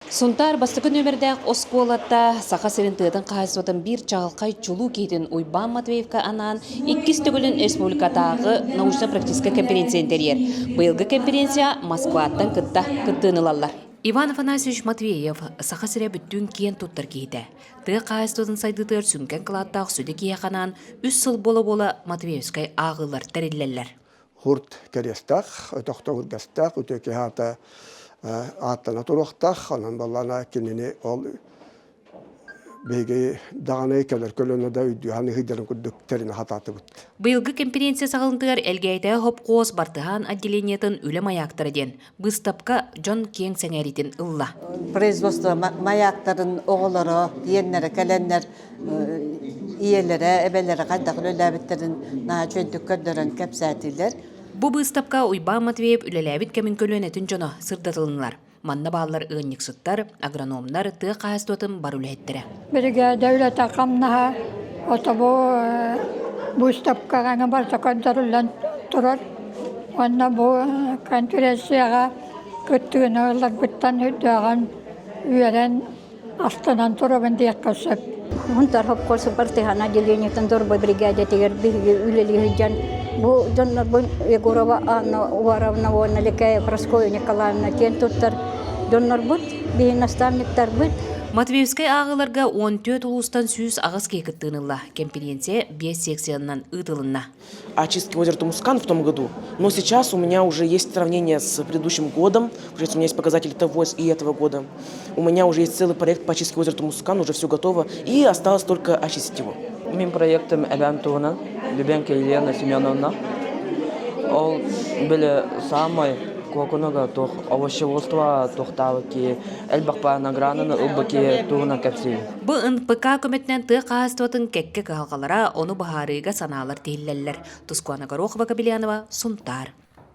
Сунтар бастыкы нөмірдәк осколатта сақа сирентыдың қайсуатын бір чағылқай чулу кейтін Уйбан Матвеевка анан 2 түгілін республикатағы научно-практическа конференция интерьер. Бұйылғы конференция Москваттан кытта кыттынылалар. Иван Афанасьевич Матвеев сақа сире бүттін кен туттар кейді. Ты қайсуатын сайдытыр сүнкен қылаттақ сүді кейақанан 3 сыл бола Матвеевскай ағылар тәрелелер. Хурт керестақ, өтіқті ұргастақ, өтеке хата аттана туруқтақ, анан баллана кенені ол бейге дағаны келер көліні да үйдіғаны ғидерін күрдіктерін хататы бұд. Бұйылғы конференция сағылындығар әлгейті хоп қоз бартыған отделениетін үлі маяқтары ден. Бұстапқа Джон Кең сәңәретін ұлла. Производство маяқтарын оғылары, диенлері, кәленлер, иелері, әбелері қайдақын өләбіттерін жөндік көрдерін кәпсәтілер. Бұ бұстапқа Уйбан Матвеев үлеләбіт кәмін көлөнетін жоны сырдатылынылар. Манна баллар ығынниксыттар, агрономнар тыға қайыстуатын бар үләйттірі. Бірге дәулет ақамнаға ота бұ стапқағаны барса көндірілен тұрар. Онна бұ конференцияға күттігіні ұлар бұттан үдіған үйерен астынан тұрабын дейік көсіп. Мұнтар хоп қолсы партияна делениетін дұрбы бригадия тегер бігі үлелі жан. Бу донор бу Егорова Анна Уваровна Воналикая Проскоя Николаевна кен туттар донор бут би наставниктар бут. Матвеевскай ағыларға 14 улустан сүйіз ағыз кейкіттіңілла. Конференция 5 секцияннан ұтылынна. Очистки озера Тумускан в том году. Но сейчас у меня уже есть сравнение с предыдущим годом. Уже у меня есть показатели того и этого года. У меня уже есть целый проект по очистке озера Тумускан. Уже все готово. И осталось только очистить его. Мен проектім Әбәмтуғынан, Любенко Елена Семеновна. Ол білі самай кокуныға тоқ овощеводство тоқтағы ке, әлбақпа награнаны ұлбы ке туғына кәпсей. Бұ НПК көметтен тұқ қағыстуатын кәкке қағалғалара оны бағарыға саналар дейілелер. Тускуана Горохова Кабелянова, Сунтар.